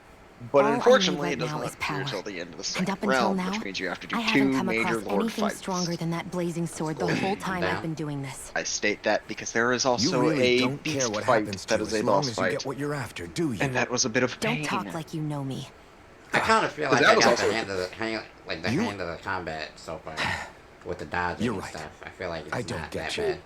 But All I unfortunately, need it doesn't right now let is appear power. until the end of the And second up until realm, now, which means you have to do I two haven't come major across lord anything fights. stronger than that blazing sword the cool. whole time Down. I've been doing this. I state that because there is You also really a don't care beast what fight happens to that you is as a long boss as you fight, get what you're after, do you? and that was a bit of Don't pain. talk like you know me. I kind of feel But like that I was got also- the hand of the You- hand of the combat so far. with the dodging You're and right. stuff. I feel like it's I don't not get that you. bad.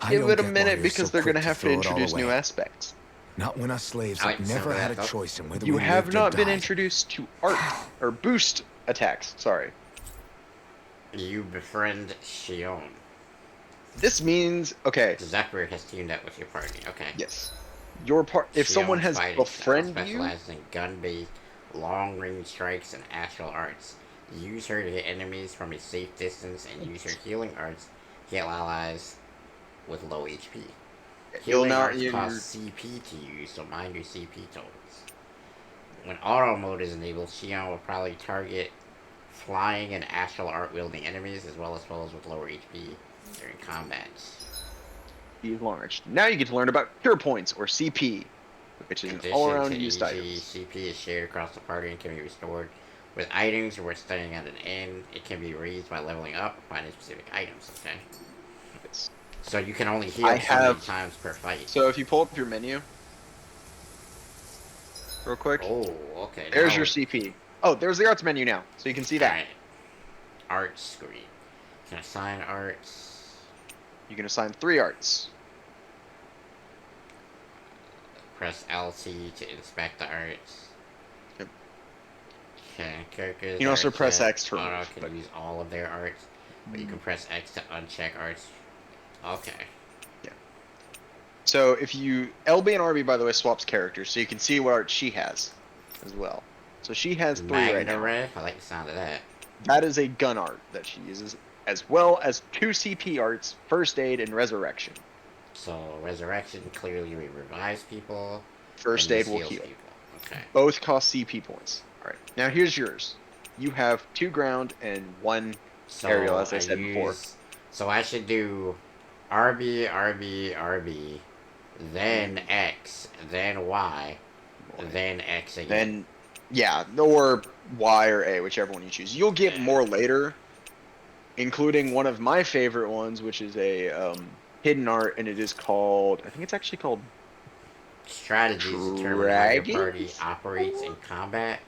I Give don't it a get why minute you're because so they're quick gonna have to throw it all introduce new away. aspects. Not when us slaves I like have some never of that, had a though. choice in whether You we have lived or not been died. introduced to art or boost attacks. Sorry. You befriend Shion. This means okay. Zucker has teamed up with your party. Okay. Yes. Your part. If someone Shion's has fighting style befriended you, specializes in gun-based, long-range strikes and astral arts. Use her to hit enemies from a safe distance and use her healing arts to heal allies with low HP. you'll Healing now. arts cost CP to use, so mind your CP totals. When auto mode is enabled, Shion will probably target flying and astral art wielding enemies as well as foes with lower HP during combat. Be large. Now you get to learn about cure points or CP, which is In an addition all-around to used EG, item. CP is shared across the party and can be restored with items or staying at an end. It can be raised by leveling up or finding specific items. Okay. Yes. So you can only heal I so many have- times per fight. So if you pull up your menu, real quick, Oh, okay. there's now- your CP. Oh, there's the arts menu now, so you can see that. Alright. Art screen. Can assign arts. You can assign 3 arts. Press LT to inspect the arts. Yep. Okay, characters. You can also art press set. X to Auto remove, can but- use all of their arts, but you can press X to uncheck arts. Okay. So if you LB and RB, by the way, swaps characters, so you can see what art she has as well. So she has 3 right Magna now. Red. I like the sound of that. That is a gun art that she uses, as well as 2 CP arts, First Aid and Resurrection. So resurrection clearly revives people. First and Aid this will heals heal. people. Okay. Both cost CP points. All right. Now here's yours. You have 2 ground and 1 So aerial, as I said before. So I should do RB, RB, RB, then X, then Y, then X again. Then, yeah, or Y or A, whichever one you choose. You'll get more later, including one of my favorite ones, which is a hidden art, and it is called, I think it's actually called Strategies determine how your party Dragons? operates in combat.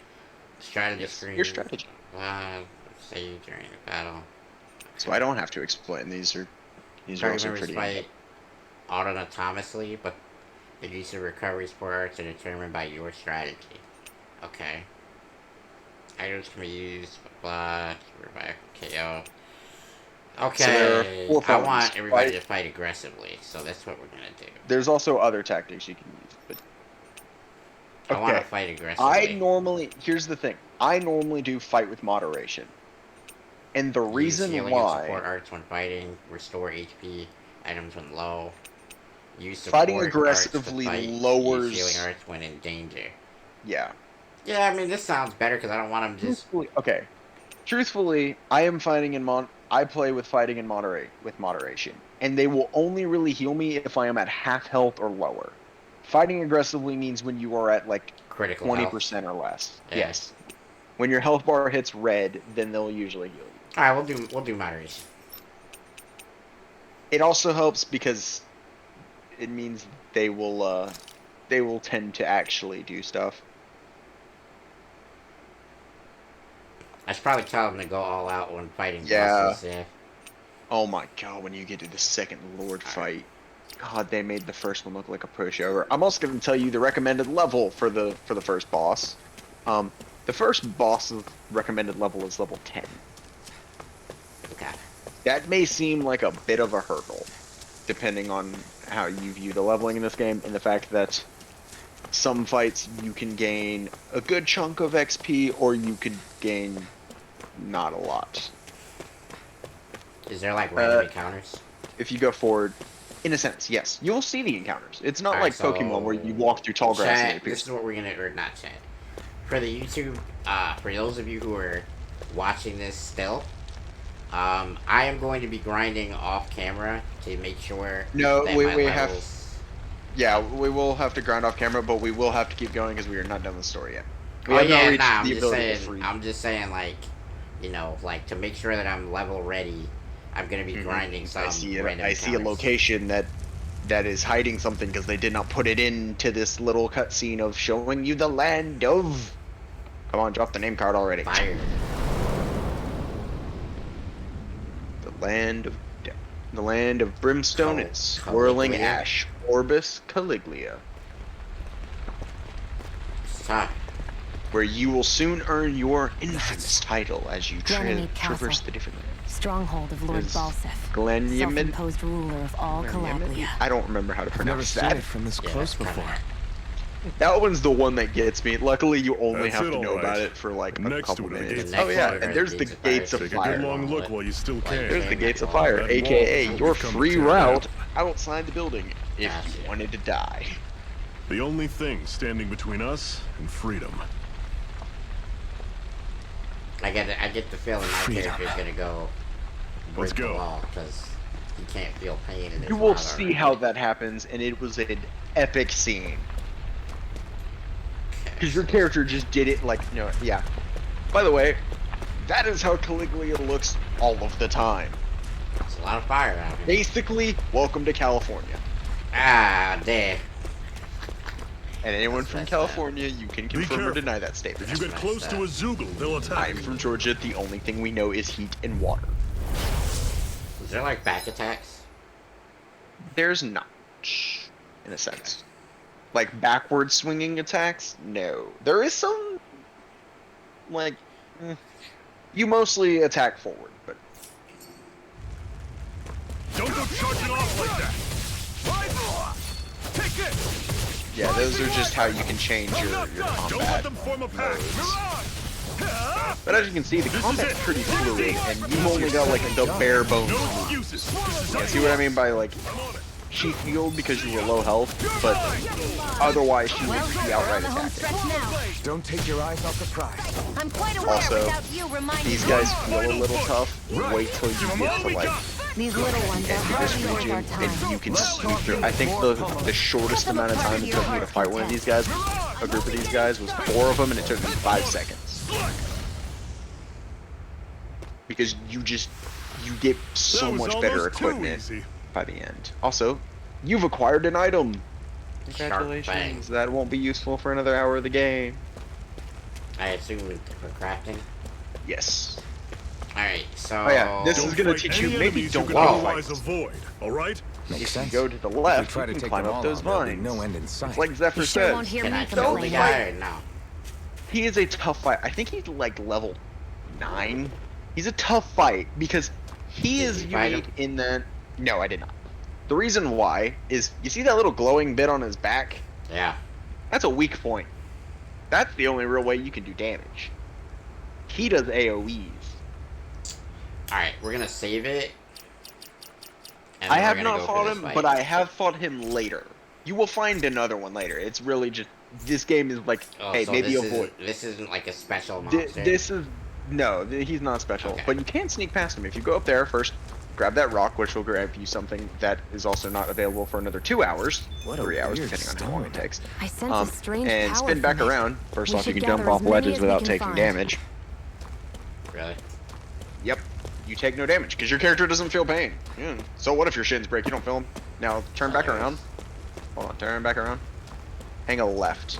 Strategy Yes, screen. your strategy. Save during the battle. So I don't have to explain. These are Party also members pretty. fight autonomously, but the use of recovery support arts are determined by your strategy. Okay. Items can be used, blah, revive, KO. there are Okay, 4 I forms. want everybody Fight. to fight aggressively, so that's what we're gonna do. There's also other tactics you can use, but I want to Okay. fight aggressively. here's the thing. I normally do fight with moderation. And the Use reason healing and support why arts when fighting, restore HP, items when low. Use Fighting support arts to aggressively fight, lowers- use healing arts when in danger. yeah. Yeah, I mean this sounds better because I don't want them just. Truthfully, I am fighting in I play with fighting in moderation, and they will only really heal me if I am at half health or lower. Fighting aggressively means when you are at like Critical 20% or less. Yeah. Yes. When your health bar hits red, then they'll usually heal you. All right, we'll do moderation. It also helps because it means they will tend to actually do stuff. I should probably tell them to go all out when fighting Yeah. bosses. Yeah. Oh my god, when you get to the second Lord fight. God, they made the first one look like a pushover. I'm also going to tell you the recommended level for the first boss. The first boss's recommended level is level 10. Okay. That may seem like a bit of a hurdle, depending on how you view the leveling in this game, and the fact that some fights you can gain a good chunk of XP, or you could gain not a lot. Is there like random encounters? If you go forward, in a sense, yes. You'll see the encounters. It's not Alright, like Pokemon where you walk through tall grass and Chat, it this appears. is what we're gonna, or not chat. For the YouTube, for those of you who are watching this still, I am going to be grinding off camera to make sure No, that we my have- levels. Yeah, we will have to grind off camera, but we will have to keep going because we are not done with the story yet. We Oh have not yeah, reached nah, I'm the just ability to saying. free. I'm just saying, like, you know, like to make sure that I'm level ready. I'm gonna be grinding some I see random I see a encounters. location that is hiding something because they did not put it into this little cutscene of showing you the land of. Come on, drop the name card already. Fire. The land of brimstone and swirling Caligula? ash. Orbis Caliglia. It's time. Where you will soon earn your infamous title as you Ganymede traverse Castle. the different lands. Stronghold of Lord Is Balsef. Glenyamid? Self-imposed ruler of all Calabria. I don't remember how to I've never pronounce seen that. it from this Yeah, close that's kinda- before. That one's the one that gets me. Luckily, you only That's have it, to know alright. about it for like a Next couple to it are the minutes. gates of Oh yeah, fire. and there's the gates of Take a good fire. long look while you still can. There's the gates of That fire, wall aka will your become free tear route outside the building if Gotcha. you wanted to die. The only thing standing between us and freedom. I get the feeling my Freedom. character's gonna go break Let's the go. wall because he can't feel pain in his You will mouth see already. how that happens, and it was an epic scene. Because your character just did it like, yeah. By the way, that is how Caligula looks all of the time. There's a lot of fire out here. Basically, welcome to California. Ah, damn. And anyone That's from messed California, you can confirm or careful. deny that statement. If you get close to a Zoogle, they'll attack I'm you. from Georgia. The only thing we know is heat and water. Is there like back attacks? There's not, in a sense. Like backward swinging attacks? No. There is some, like, you mostly attack forward, but Don't go charging off like that. Take it! yeah, those are just how you can change your Don't let combat. them form a pack. But as you can see, the This is combat's it. pretty fluid, and you've only got like the bare bones. No excuses. This is Yeah, how see you what I want mean it. by like I'm on it. she healed because you were low health, but otherwise she would Well, be we're outright on the home attacking. stretch now. Don't take your eyes off the prize. I'm quite aware Also, without you reminding These me. guys feel a little tough. Wait till you get to like These little ones are into this hardly worth region our time. and you can sneak through. I think the shortest amount of time it took me to fight one of these guys, a group of these guys, was 4 of them, and it took me 5 seconds. Because you get so That was much better almost too equipment easy. by the end. Also, you've acquired an item. Shark Congratulations. That won't be useful for another hour of the game. I assume for crafting. Yes. Alright, so. Oh yeah, this Don't is gonna fight teach any you maybe enemies don't you want can to otherwise fight. avoid. All right? Makes If sense. you go to the If we left, try you to can take climb them up all those on, there'll be vines. no end in sight. It's like Zephyr You sure won't says. hear Can me I kill the complaining. guy or no? He is a tough fight. I think he's like level 9. He's a tough fight because he Did is you fight unique him? in that. No, I did not. The reason why is you see that little glowing bit on his back? Yeah. That's a weak point. That's the only real way you can do damage. He does AoEs. Alright, we're gonna save it. and I then have we're not gonna go for fought this him, fight. but I have fought him later. You will find another one later. It's really just this game is like, Oh, hey, so maybe this avoid. This isn't like a special Thi- monster. This is no, he's not special, Okay. but you can sneak past him if you go up there first. Grab that rock, which will grab you something that is also not available for another 2 hours, What a 3 hours, weird depending on how long it stone. takes. I sense a strange And power spin back from it. around. First We off, you should can jump gather off as many ledges as we without can taking find. damage. Really? Yep, you take no damage because your character doesn't feel pain. Yeah. So what if your shins break? You don't feel them. Now turn back around. Hold on, turn back around. Hang a left.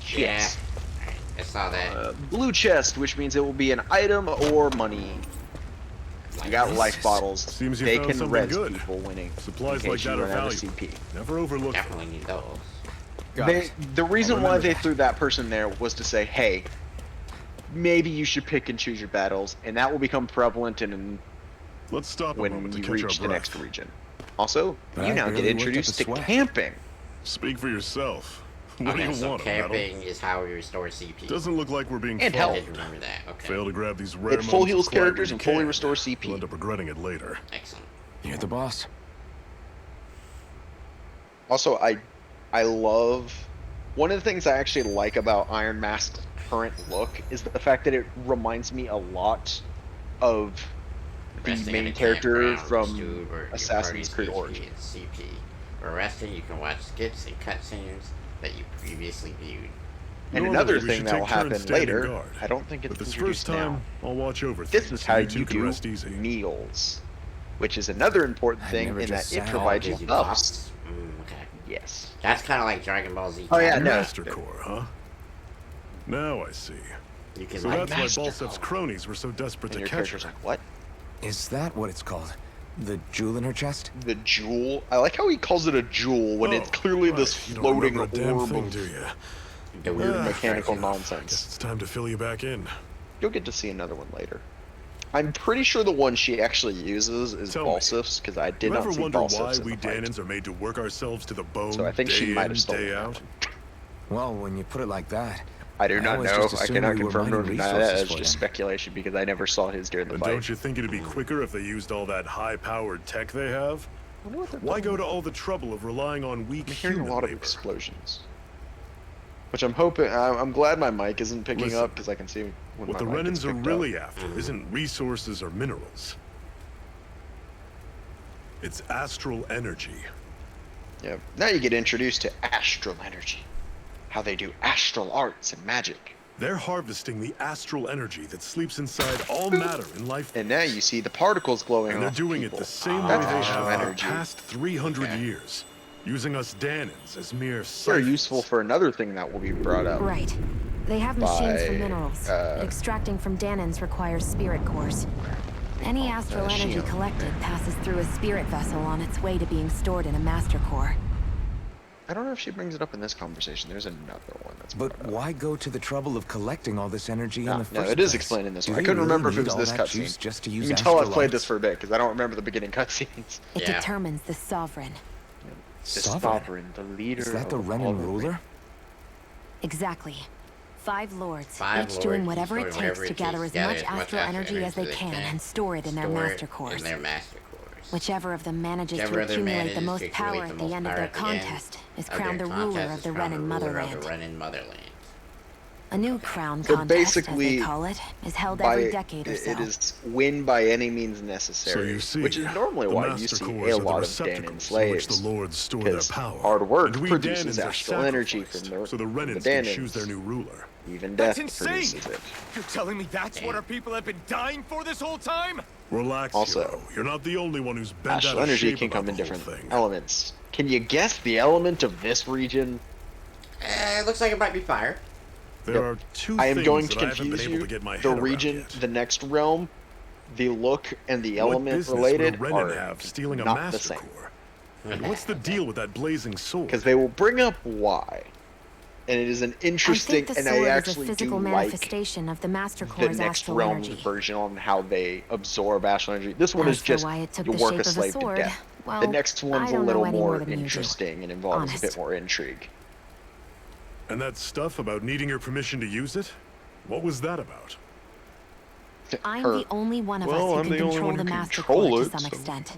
Yeah. Chest. Alright, I saw that. Blue chest, which means it will be an item or money. You got life bottles. Seems you they found can something res good. people winning. Supplies in like case you that are run out of valuable. CP. Never overlook them. Definitely need those. The reason why remember they that. threw that person there was to say, hey, maybe you should pick and choose your battles, and that will become prevalent in Let's stop a when moment to you catch reach our the breath. next region. Also, But you I now barely get worked up a introduced to sweat. camping. Speak for yourself. What Okay, do you so want, Metal? camping is how we restore CP. Doesn't look like we're being And I followed. health. did remember that. Okay. Fail to grab these rare It full moments of heals quiet when characters you and fully can. restores You'll CP. end up regretting it later. Excellent. You're the boss. Also, I love one of the things I actually like about Iron Mask's current look is the fact that it reminds me a lot of the Resting in main a character campground, from dude, where your Assassin's party's Creed HP Origins. and CP. When resting, you can watch skits and cutscenes that you previously viewed. And Normally, another we thing should that will take turns happen standing later, guard. I don't think it's But this introduced first time, now. I'll watch over This things is how so you two can do rest easy. meals, which is another important I've thing never in that just it sat provides you Gives you buffs. Okay. Yes. That's kind of like Dragon Ball Z. Oh, yeah, Kakarot. no. Master Core, huh? Now I see. You can So like that's why Master Balsef's Core. cronies were so desperate And to your catch her. character's like, what? Is that what it's called? The jewel in her chest? The jewel. I like how he calls it a jewel when it's clearly this You don't floating remember a damn orb thing, of do you? The weird weird mechanical Guess nonsense. it's time to fill you back in. You'll get to see another one later. I'm pretty sure the one she actually uses is Tell me, Balsif's, because I did You not ever see wonder Balsif's why in we the fight. Dahnans are made to work ourselves to the bone So I think she day might in, have stolen day that out? one. Well, when you put it like that, I do not always know. just I assumed cannot we were confirm nor mining deny that. resources It's for just them. speculation because I never saw his during the And fight. don't you think it'd be quicker if they used all that high-powered tech they have? I wonder what they're Why doing. go to all the trouble of relying on weak I'm hearing a human lot of labor? explosions. Which I'm hoping. I'm glad my mic isn't picking Listen, up because I can see when What my the mic gets Renans are picked really up. after isn't resources or minerals. It's astral energy. Yeah. Now you get introduced to astral energy, how they do astral arts and magic, They're harvesting the astral energy that sleeps inside all matter in life. and now you see the particles glowing And they're off doing people. it the same way That's they astral have for the energy. past 300 Okay. years, using us Dahnans as mere They're ciphers. useful for another thing that will be brought up. Right. They have machines for By, minerals, but extracting from Dahnans requires spirit cores. Any astral energy Shield. collected passes through a spirit vessel on its way to being stored in a master core. I don't know if she brings it up in this conversation. There's another one that's But brought up. why go to the trouble of collecting all this energy No, in the first no, place? it is explained in this Do one. I they couldn't really remember if it need was all this that juice cutscene. just to You use can tell I've astral played arts? this for a bit because I don't remember the beginning cutscenes. It Yeah. determines the sovereign. The Sovereign? the leader. Is that the of Renan all the ruler? Exactly. 5 lords, Five each doing lords, whatever each it doing takes whatever to it gather takes as to gather much as much astral energy as they as can and store it in their store it master cores. In their master cores. Whichever of them manages Whichever to of them accumulate manages the to most accumulate power the at the most end of power their at the end contest is of crowned their the ruler contest of is the crowned Renan ruler of motherland. the Renan motherland. A new crown So contest, as they basically, call it, is held By every decade or so. it is win by any means So necessary, you see, which is normally the why you master see cores a are the lot of receptacles Danon in which slaves. the lords store their Because power. hard work and we produces Dahnans are astral energy sacrificed, from so the the Renans can Dahnans. choose their new ruler. Even That's death insane! produces it. You're telling me that's what our people have been dying for this whole time? Relax, Also, Hero. You're not the only one who's bent out Astral of energy shape can about come in the whole different thing. elements. Can you guess the element of this region? It looks like it might be fire. There Yep. are two I am things going to that I haven't been confuse able you. to get my head The around region, yet. the next realm, the look, and the What element business related would a Renan are have stealing a not the master same. core? And what's the deal with that blazing sword? Because they will bring up why, and it is an I interesting, think the and sword I is a actually do physical like manifestation of the master the core's next astral realm's energy. version on how they absorb astral energy. This one As is for just why it took you the work shape a of a slave sword, to death. well, The next one's I a don't little know any more more than you do. interesting and involves a bit Honest. more intrigue. And that stuff about needing your permission to use it? What was that about? I'm Her- the only one of Well, us who I'm can the only control one the who can master control core it, to some so- extent.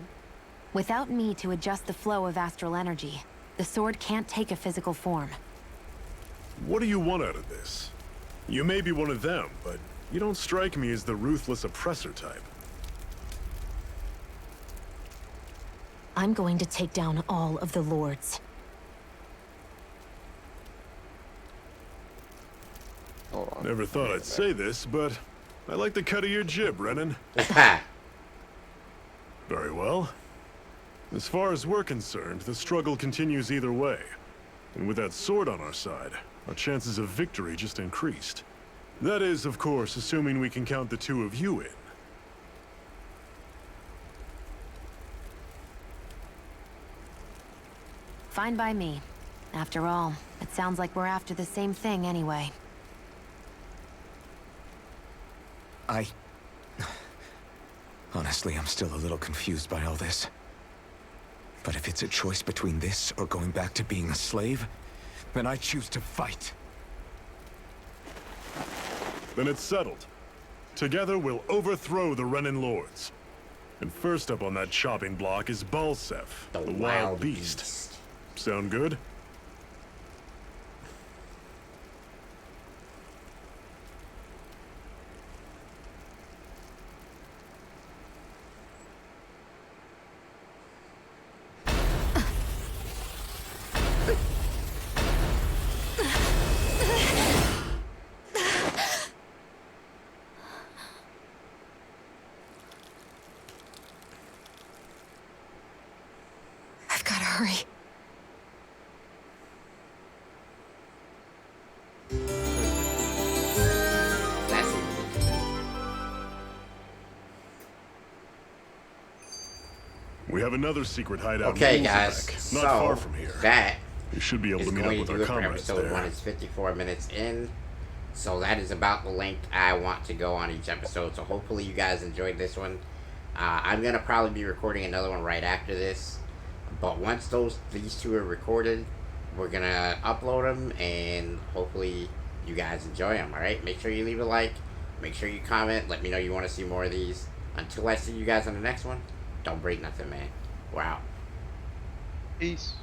Without me to adjust the flow of astral energy, the sword can't take a physical form. What do you want out of this? You may be one of them, but you don't strike me as the ruthless oppressor type. I'm going to take down all of the lords. Hold on. Never thought I'd say this, but I like the cut of your jib, Renan. Very well. As far as we're concerned, the struggle continues either way. And with that sword on our side, our chances of victory just increased. That is, of course, assuming we can count the two of you in. Fine by me. After all, it sounds like we're after the same thing anyway. Honestly, I'm still a little confused by all this. But if it's a choice between this or going back to being a slave, then I choose to fight. Then it's settled. Together, we'll overthrow the Renan Lords. And first up on that chopping block is Balsef, the wild beast. Sound good? I've gotta hurry. have another secret hideout Okay, in guys. Wolfsbeck, So not far from here. that You should be able is to meet going up to with do our it for comrades episode there. 1. It's 54 minutes in. So that is about the length I want to go on each episode. So hopefully you guys enjoyed this one. I'm going to probably be recording another one right after this. But once these two are recorded, we're going to upload them. And hopefully you guys enjoy them. Alright? Make sure you leave a like. Make sure you comment. Let me know you want to see more of these. Until I see you guys on the next one, don't break nothing, man. We're out. Peace.